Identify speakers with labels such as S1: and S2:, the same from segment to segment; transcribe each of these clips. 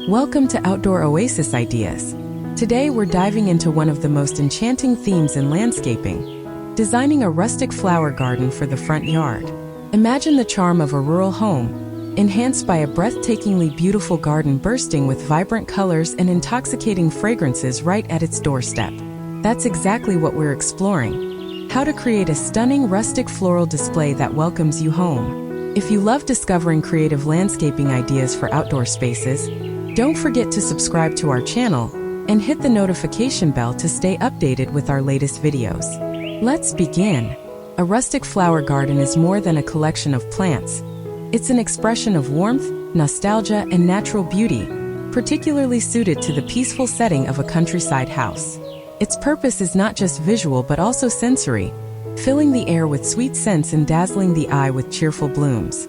S1: Welcome to Outdoor Oasis Ideas. Today we're diving into one of the most enchanting themes in landscaping, designing a rustic flower garden for the front yard. Imagine the charm of a rural home, enhanced by a breathtakingly beautiful garden bursting with vibrant colors and intoxicating fragrances right at its doorstep. That's exactly what we're exploring: how to create a stunning rustic floral display that welcomes you home. If you love discovering creative landscaping ideas for outdoor spaces, don't forget to subscribe to our channel and hit the notification bell to stay updated with our latest videos. Let's begin. A rustic flower garden is more than a collection of plants. It's an expression of warmth, nostalgia, and natural beauty, particularly suited to the peaceful setting of a countryside house. Its purpose is not just visual but also sensory, filling the air with sweet scents and dazzling the eye with cheerful blooms.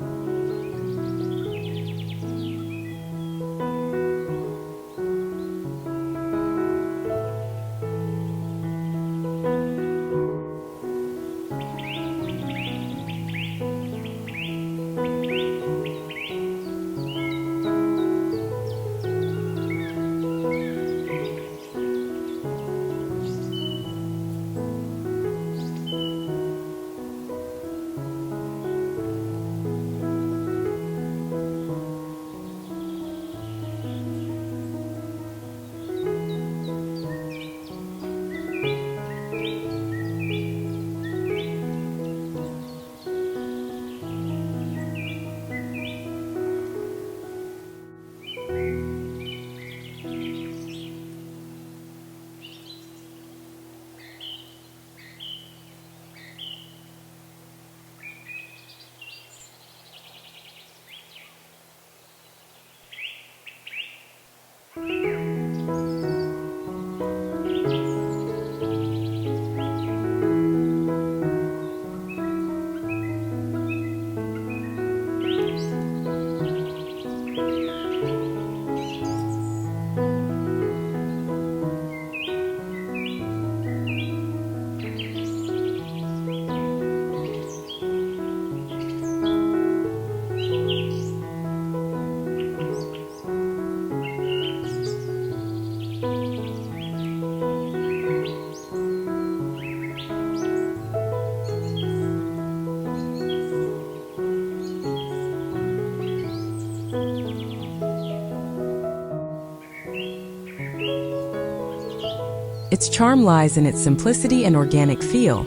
S1: Its charm lies in its simplicity and organic feel,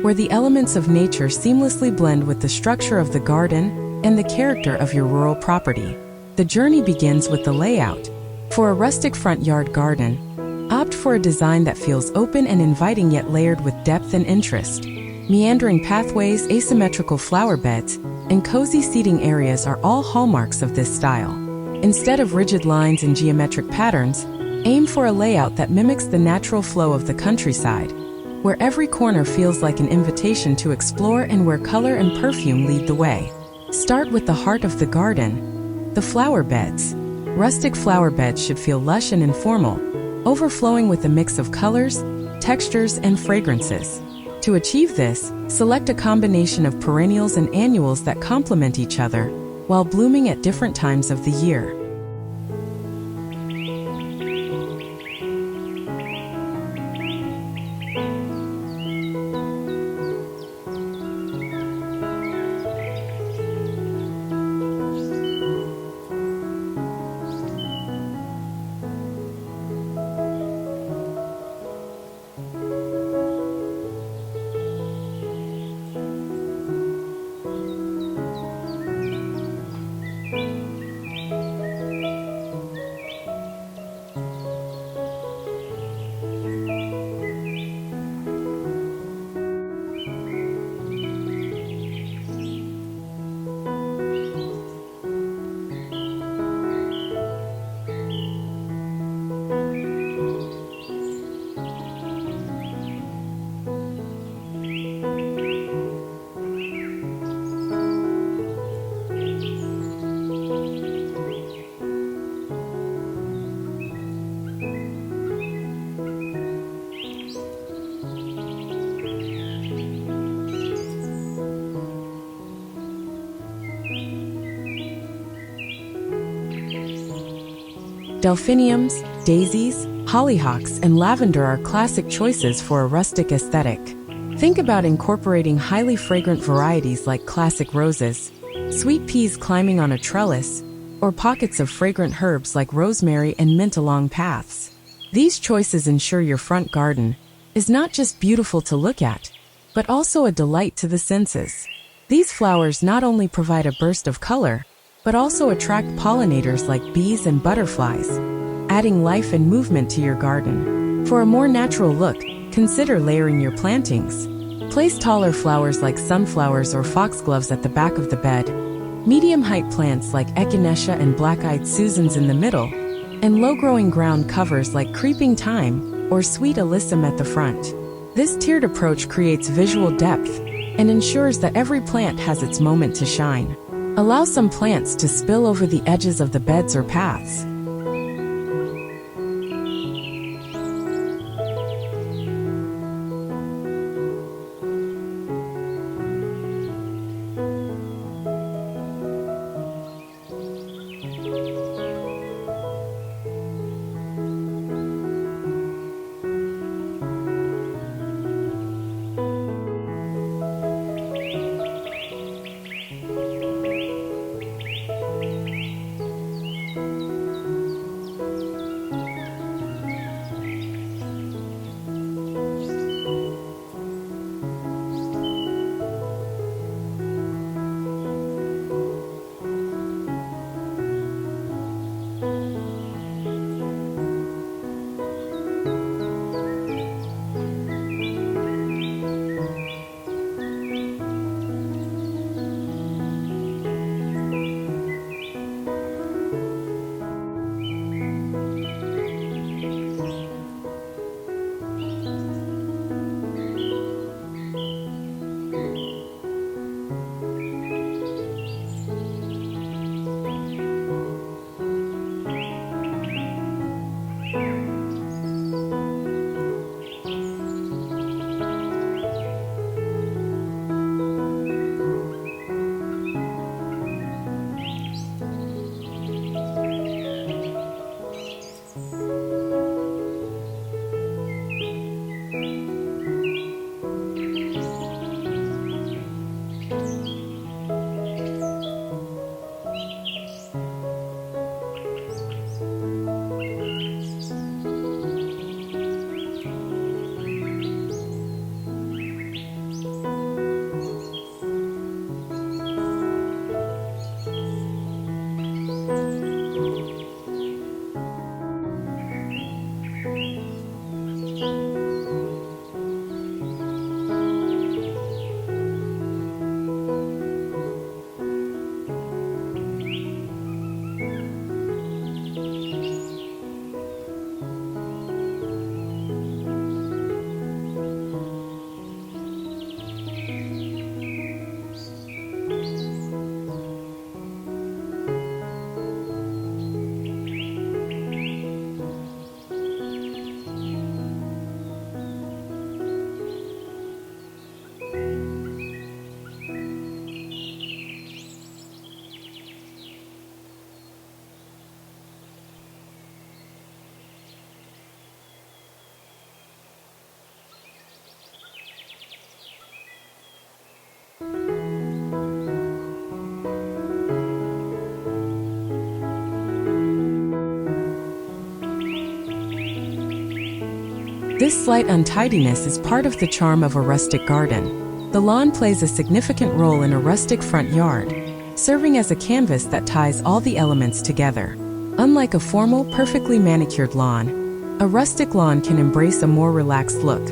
S1: where the elements of nature seamlessly blend with the structure of the garden and the character of your rural property. The journey begins with the layout. For a rustic front yard garden, opt for a design that feels open and inviting yet layered with depth and interest. Meandering pathways, asymmetrical flower beds, and cozy seating areas are all hallmarks of this style. Instead of rigid lines and geometric patterns, aim for a layout that mimics the natural flow of the countryside, where every corner feels like an invitation to explore and where color and perfume lead the way. Start with the heart of the garden, the flower beds. Rustic flower beds should feel lush and informal, overflowing with a mix of colors, textures, and fragrances. To achieve this, select a combination of perennials and annuals that complement each other while blooming at different times of the year. Delphiniums, daisies, hollyhocks, and lavender are classic choices for a rustic aesthetic. Think about incorporating highly fragrant varieties like classic roses, sweet peas climbing on a trellis, or pockets of fragrant herbs like rosemary and mint along paths. These choices ensure your front garden is not just beautiful to look at, but also a delight to the senses. These flowers not only provide a burst of color, but also attract pollinators like bees and butterflies, adding life and movement to your garden. For a more natural look, consider layering your plantings. Place taller flowers like sunflowers or foxgloves at the back of the bed, medium-height plants like echinacea and black-eyed Susans in the middle, and low-growing ground covers like creeping thyme or sweet alyssum at the front. This tiered approach creates visual depth and ensures that every plant has its moment to shine. Allow some plants to spill over the edges of the beds or paths. This slight untidiness is part of the charm of a rustic garden. The lawn plays a significant role in a rustic front yard, serving as a canvas that ties all the elements together. Unlike a formal, perfectly manicured lawn, a rustic lawn can embrace a more relaxed look.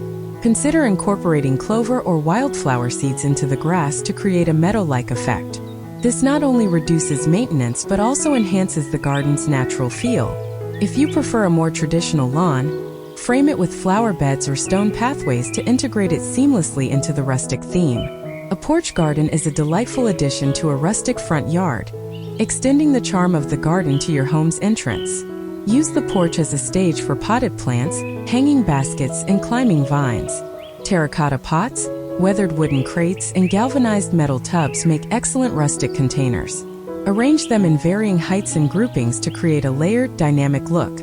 S1: Consider incorporating clover or wildflower seeds into the grass to create a meadow-like effect. This not only reduces maintenance but also enhances the garden's natural feel. If you prefer a more traditional lawn, frame it with flower beds or stone pathways to integrate it seamlessly into the rustic theme. A porch garden is a delightful addition to a rustic front yard, extending the charm of the garden to your home's entrance. Use the porch as a stage for potted plants, hanging baskets, and climbing vines. Terracotta pots, weathered wooden crates, and galvanized metal tubs make excellent rustic containers. Arrange them in varying heights and groupings to create a layered, dynamic look.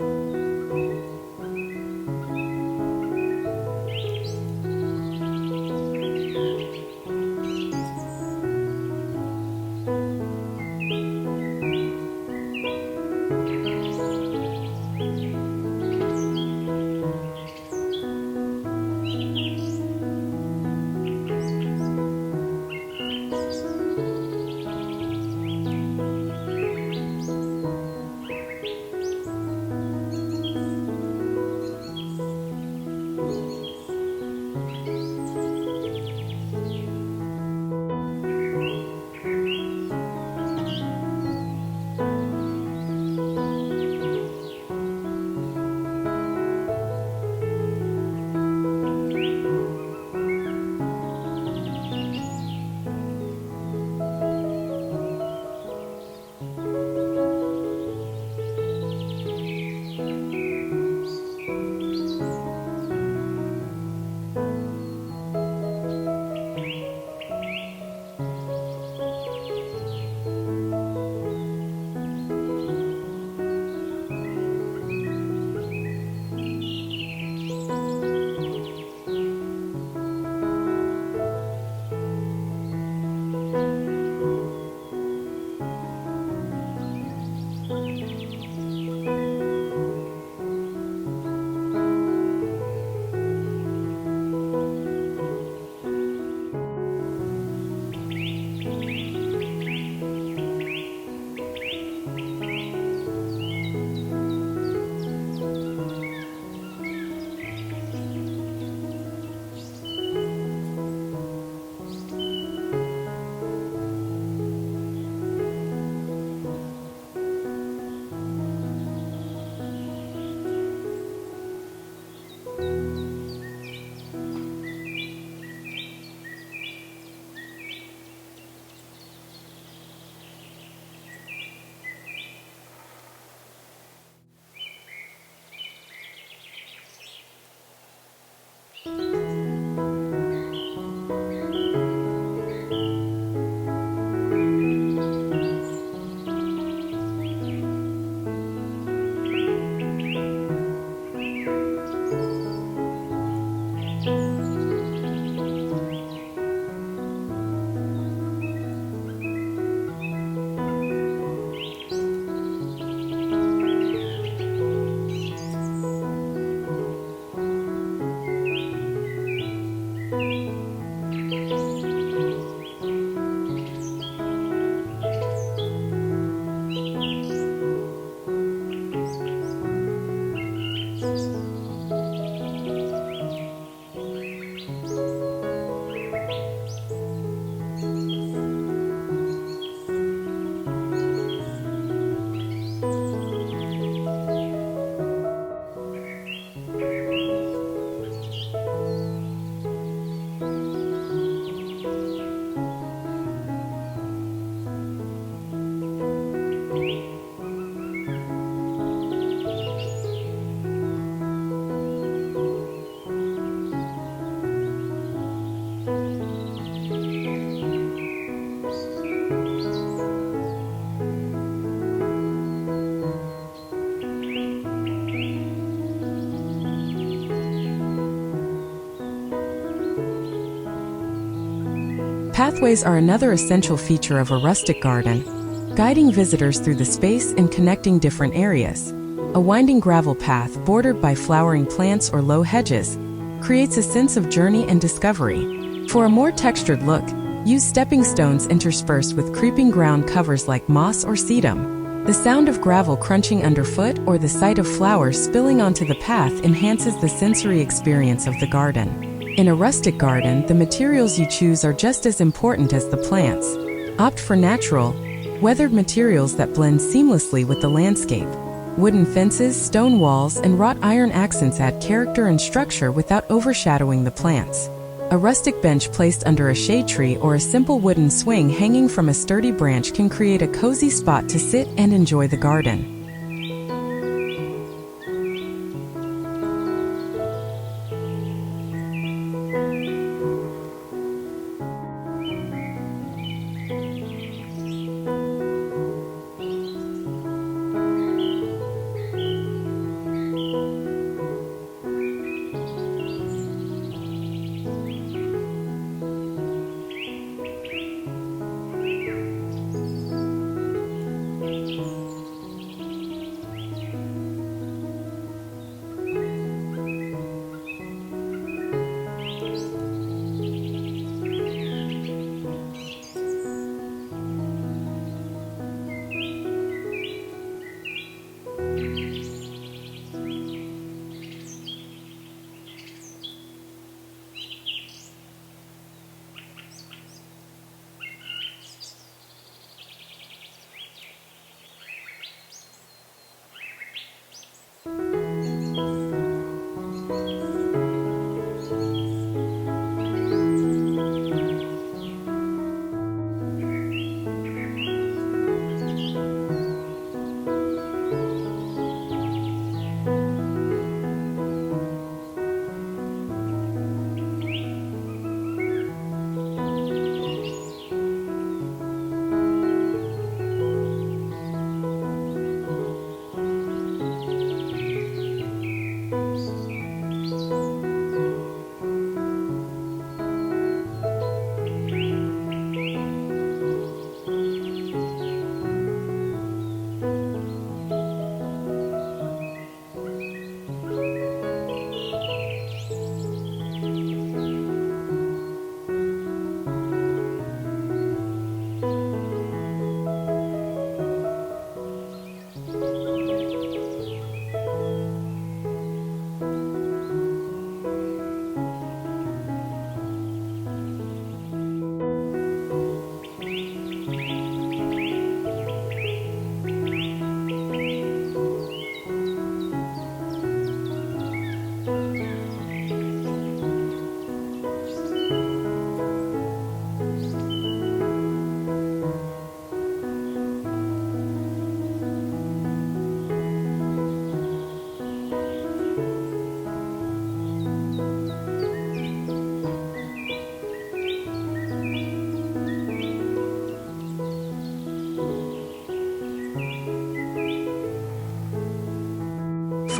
S1: Pathways are another essential feature of a rustic garden, guiding visitors through the space and connecting different areas. A winding gravel path bordered by flowering plants or low hedges creates a sense of journey and discovery. For a more textured look, use stepping stones interspersed with creeping ground covers like moss or sedum. The sound of gravel crunching underfoot or the sight of flowers spilling onto the path enhances the sensory experience of the garden. In a rustic garden, the materials you choose are just as important as the plants. Opt for natural, weathered materials that blend seamlessly with the landscape. Wooden fences, stone walls, and wrought iron accents add character and structure without overshadowing the plants. A rustic bench placed under a shade tree or a simple wooden swing hanging from a sturdy branch can create a cozy spot to sit and enjoy the garden.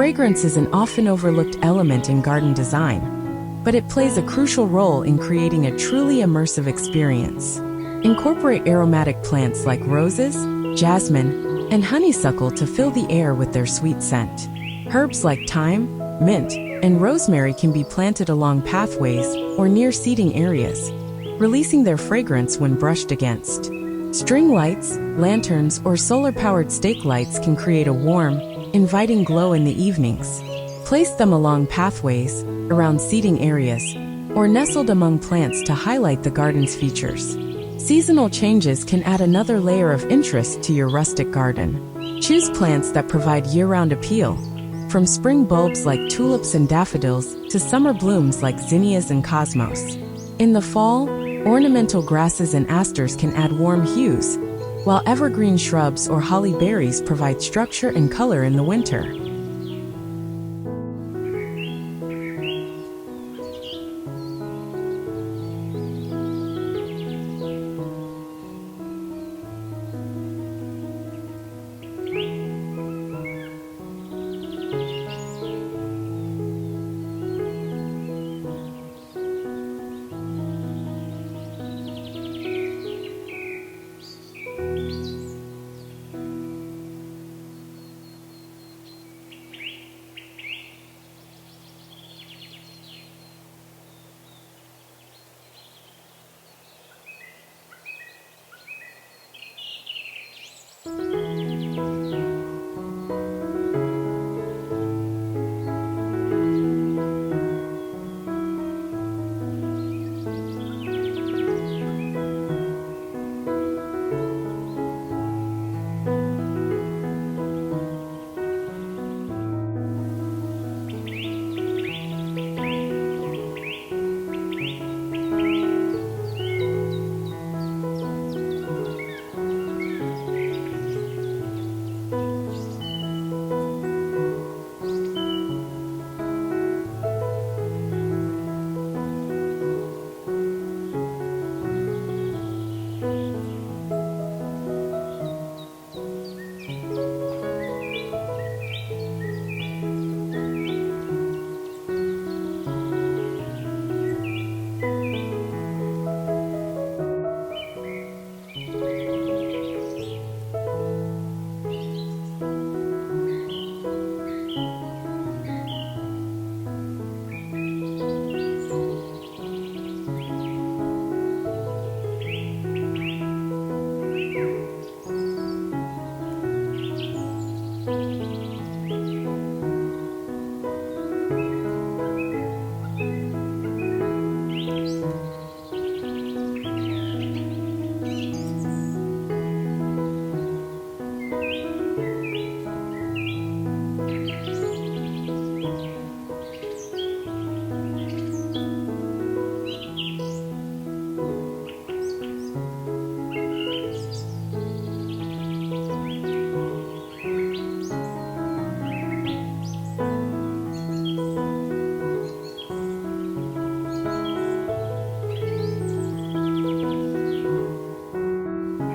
S1: Fragrance is an often overlooked element in garden design, but it plays a crucial role in creating a truly immersive experience. Incorporate aromatic plants like roses, jasmine, and honeysuckle to fill the air with their sweet scent. Herbs like thyme, mint, and rosemary can be planted along pathways or near seating areas, releasing their fragrance when brushed against. String lights, lanterns, or solar-powered stake lights can create a warm, inviting glow in the evenings. Place them along pathways, around seating areas, or nestled among plants to highlight the garden's features. Seasonal changes can add another layer of interest to your rustic garden. Choose plants that provide year-round appeal, from spring bulbs like tulips and daffodils to summer blooms like zinnias and cosmos. In the fall, ornamental grasses and asters can add warm hues, while evergreen shrubs or holly berries provide structure and color in the winter.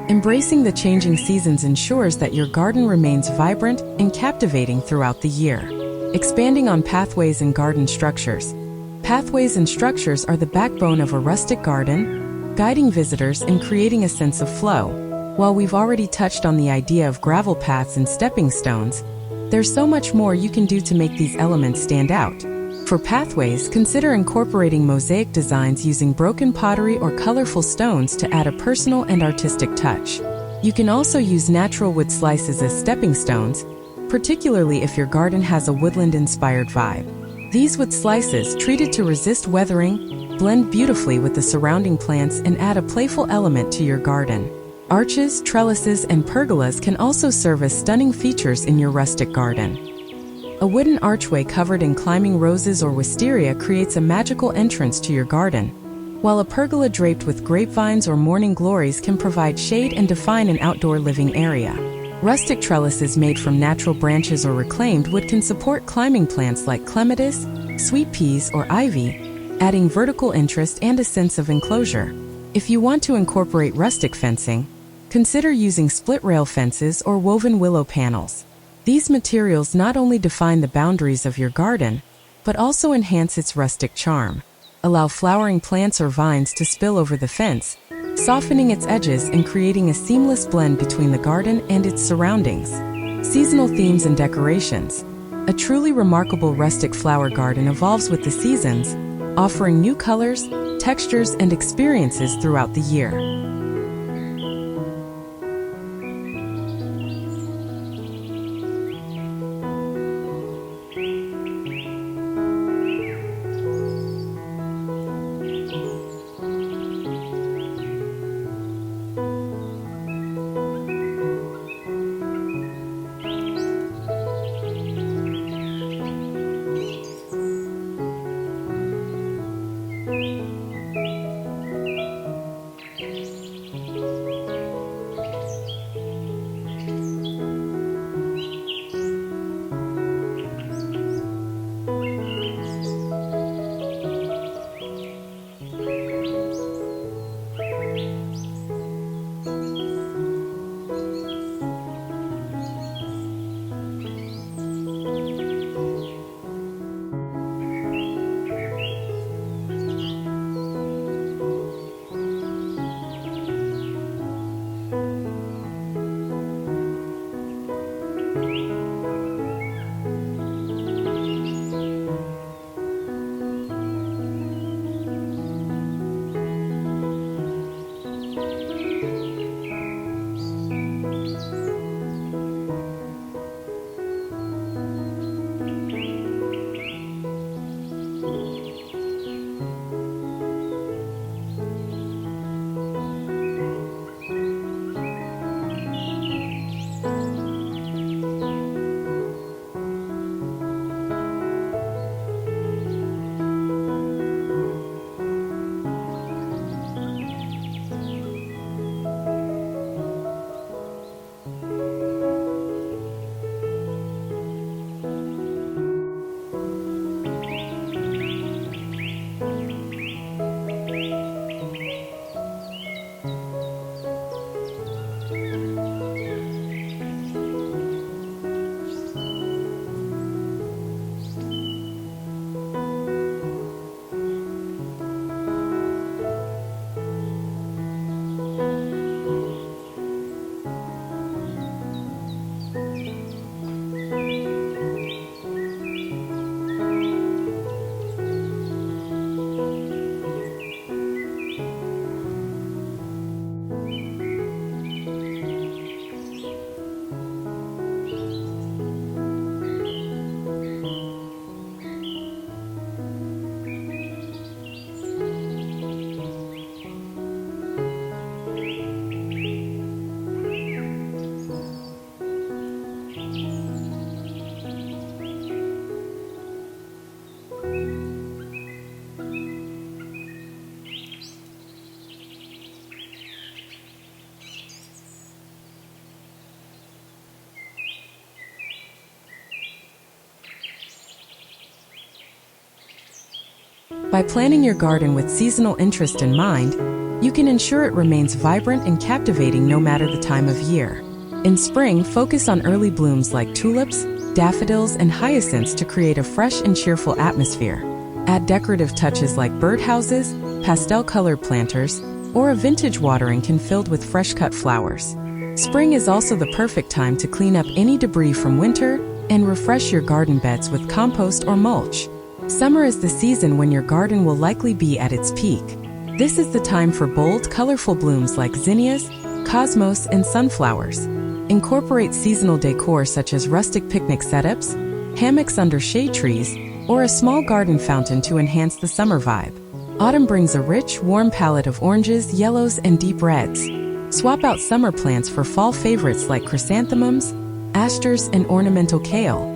S1: Embracing the changing seasons ensures that your garden remains vibrant and captivating throughout the year. Expanding on pathways and garden structures. Pathways and structures are the backbone of a rustic garden, guiding visitors and creating a sense of flow. While we've already touched on the idea of gravel paths and stepping stones, there's so much more you can do to make these elements stand out. For pathways, consider incorporating mosaic designs using broken pottery or colorful stones to add a personal and artistic touch. You can also use natural wood slices as stepping stones, particularly if your garden has a woodland-inspired vibe. These wood slices, treated to resist weathering, blend beautifully with the surrounding plants and add a playful element to your garden. Arches, trellises, and pergolas can also serve as stunning features in your rustic garden. A wooden archway covered in climbing roses or wisteria creates a magical entrance to your garden, while a pergola draped with grapevines or morning glories can provide shade and define an outdoor living area. Rustic trellises made from natural branches or reclaimed wood can support climbing plants like clematis, sweet peas, or ivy, adding vertical interest and a sense of enclosure. If you want to incorporate rustic fencing, consider using split rail fences or woven willow panels. These materials not only define the boundaries of your garden, but also enhance its rustic charm. Allow flowering plants or vines to spill over the fence, softening its edges and creating a seamless blend between the garden and its surroundings. Seasonal themes and decorations. A truly remarkable rustic flower garden evolves with the seasons, offering new colors, textures, and experiences throughout the year. By planning your garden with seasonal interest in mind, you can ensure it remains vibrant and captivating no matter the time of year. In spring, focus on early blooms like tulips, daffodils, and hyacinths to create a fresh and cheerful atmosphere. Add decorative touches like birdhouses, pastel-colored planters, or a vintage watering can filled with fresh-cut flowers. Spring is also the perfect time to clean up any debris from winter and refresh your garden beds with compost or mulch. Summer is the season when your garden will likely be at its peak. This is the time for bold, colorful blooms like zinnias, cosmos, and sunflowers. Incorporate seasonal decor such as rustic picnic setups, hammocks under shade trees, or a small garden fountain to enhance the summer vibe. Autumn brings a rich, warm palette of oranges, yellows, and deep reds. Swap out summer plants for fall favorites like chrysanthemums, asters, and ornamental kale.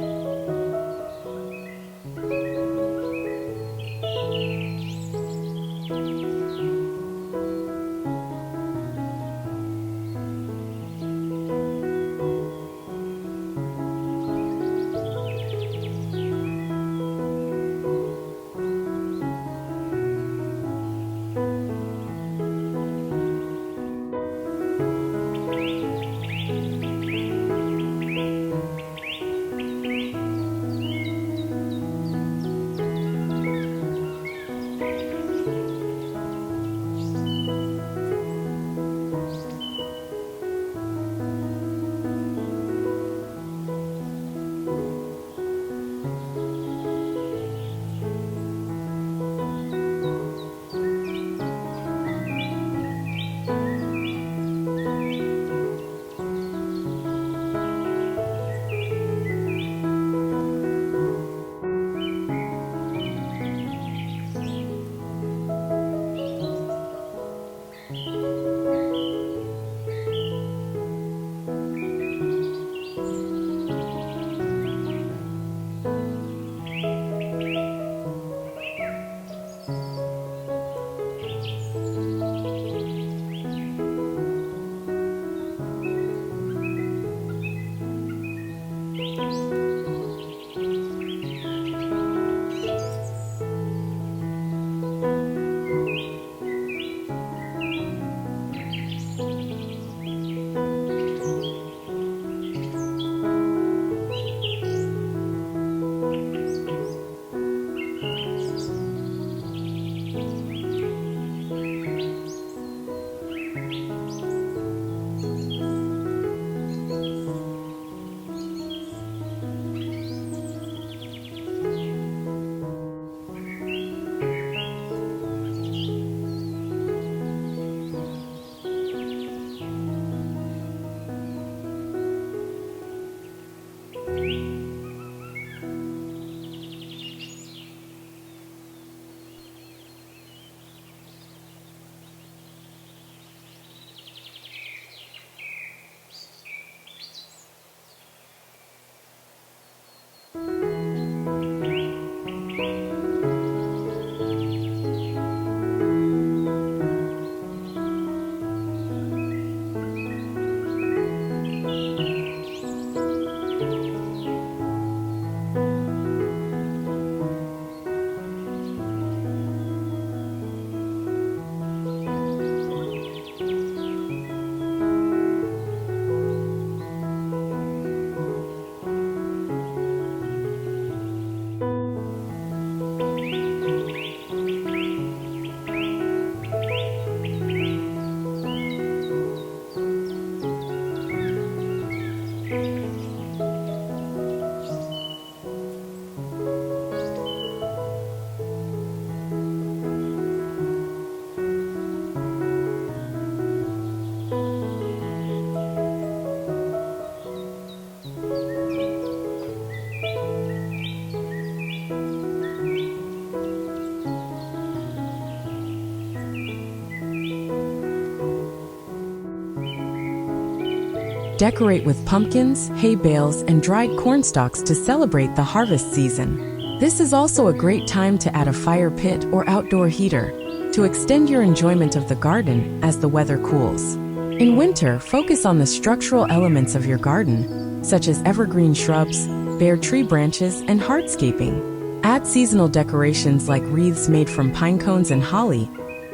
S1: Decorate with pumpkins, hay bales, and dried corn stalks to celebrate the harvest season. This is also a great time to add a fire pit or outdoor heater to extend your enjoyment of the garden as the weather cools. In winter, focus on the structural elements of your garden, such as evergreen shrubs, bare tree branches, and hardscaping. Add seasonal decorations like wreaths made from pine cones and holly,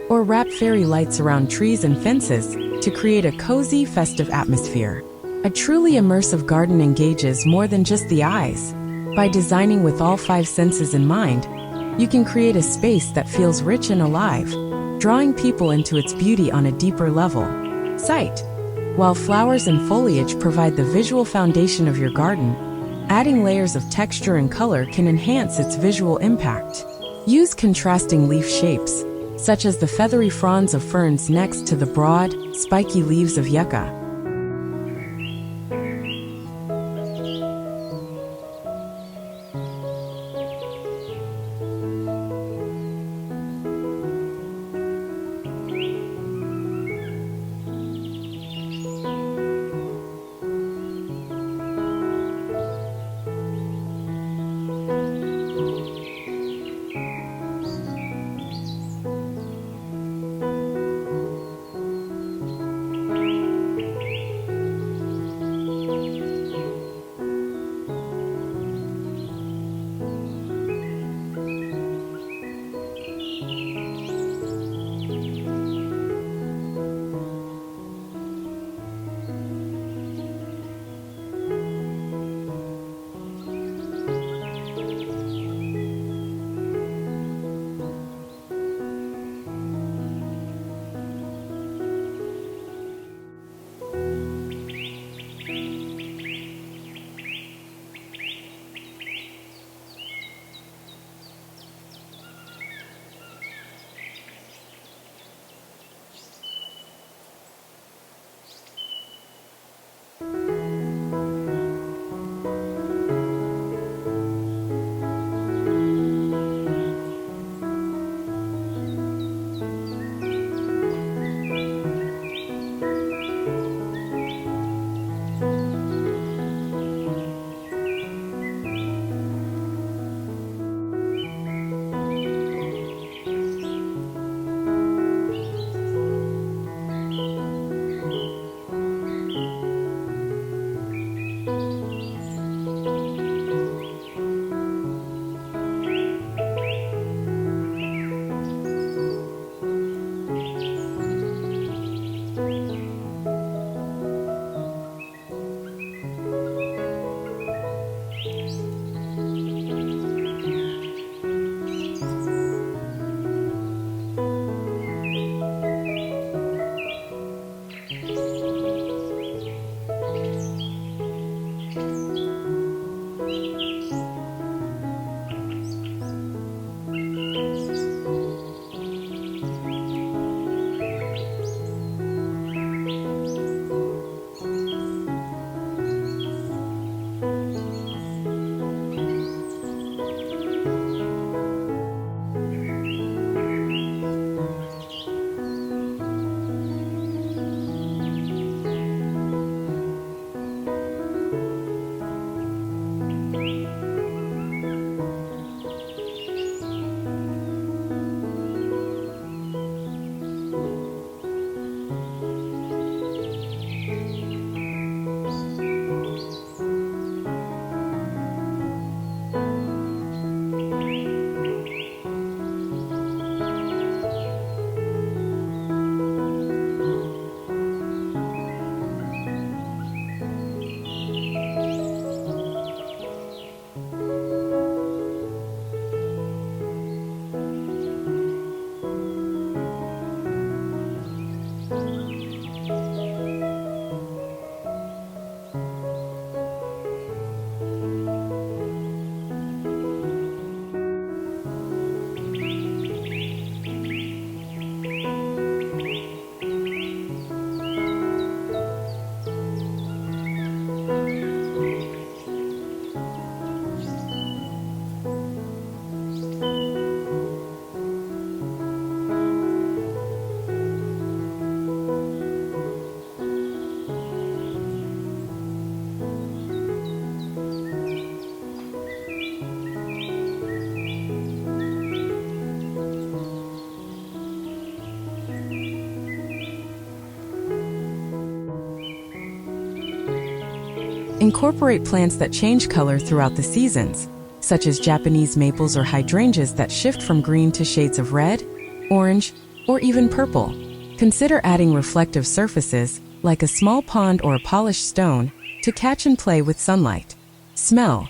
S1: or wrap fairy lights around trees and fences to create a cozy, festive atmosphere. A truly immersive garden engages more than just the eyes. By designing with all 5 senses in mind, you can create a space that feels rich and alive, drawing people into its beauty on a deeper level. Sight. While flowers and foliage provide the visual foundation of your garden, adding layers of texture and color can enhance its visual impact. Use contrasting leaf shapes, such as the feathery fronds of ferns next to the broad, spiky leaves of yucca. Incorporate plants that change color throughout the seasons, such as Japanese maples or hydrangeas that shift from green to shades of red, orange, or even purple. Consider adding reflective surfaces, like a small pond or a polished stone, to catch and play with sunlight. Smell.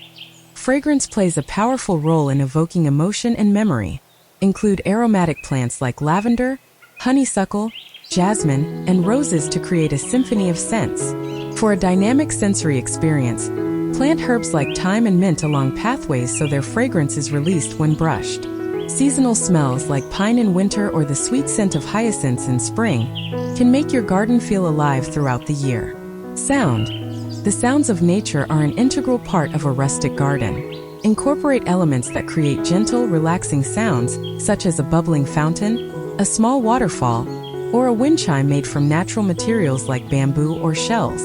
S1: Fragrance plays a powerful role in evoking emotion and memory. Include aromatic plants like lavender, honeysuckle, jasmine, and roses to create a symphony of scents. For a dynamic sensory experience, plant herbs like thyme and mint along pathways so their fragrance is released when brushed. Seasonal smells like pine in winter or the sweet scent of hyacinths in spring can make your garden feel alive throughout the year. Sound. The sounds of nature are an integral part of a rustic garden. Incorporate elements that create gentle, relaxing sounds, such as a bubbling fountain, a small waterfall, or a wind chime made from natural materials like bamboo or shells.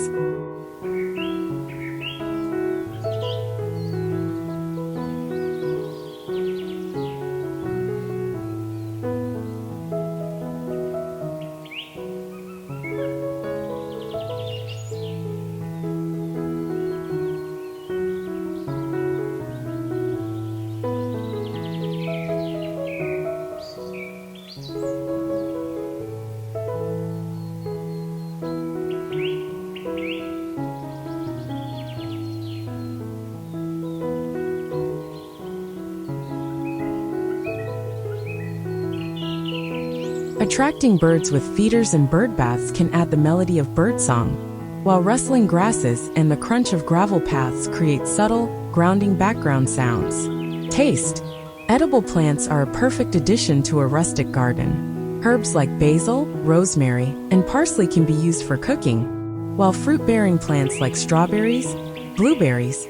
S1: Attracting birds with feeders and bird baths can add the melody of birdsong, while rustling grasses and the crunch of gravel paths create subtle, grounding background sounds. Taste. Edible plants are a perfect addition to a rustic garden. Herbs like basil, rosemary, and parsley can be used for cooking, while fruit-bearing plants like strawberries, blueberries,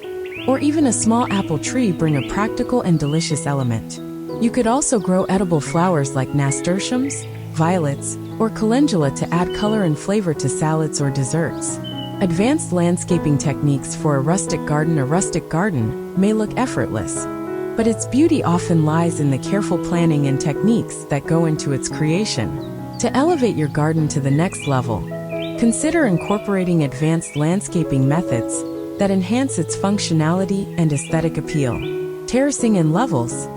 S1: or even a small apple tree bring a practical and delicious element. You could also grow edible flowers like nasturtiums, violets, or calendula to add color and flavor to salads or desserts. Advanced landscaping techniques for a rustic garden may look effortless, but its beauty often lies in the careful planning and techniques that go into its creation. To elevate your garden to the next level, consider incorporating advanced landscaping methods that enhance its functionality and aesthetic appeal. Terracing and levels.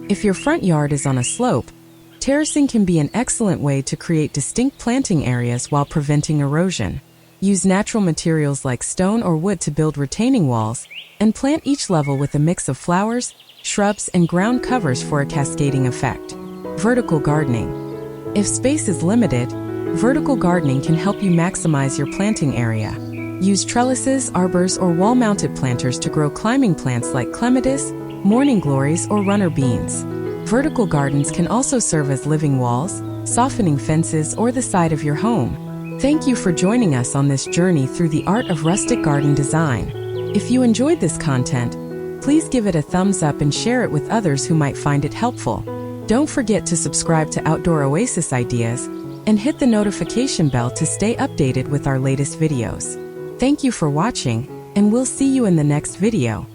S1: If your front yard is on a slope, terracing can be an excellent way to create distinct planting areas while preventing erosion. Use natural materials like stone or wood to build retaining walls, and plant each level with a mix of flowers, shrubs, and ground covers for a cascading effect. Vertical gardening. If space is limited, vertical gardening can help you maximize your planting area. Use trellises, arbors, or wall-mounted planters to grow climbing plants like clematis, morning glories, or runner beans. Vertical gardens can also serve as living walls, softening fences, or the side of your home. Thank you for joining us on this journey through the art of rustic garden design. If you enjoyed this content, please give it a thumbs up and share it with others who might find it helpful. Don't forget to subscribe to Outdoor Oasis Ideas and hit the notification bell to stay updated with our latest videos. Thank you for watching, and we'll see you in the next video.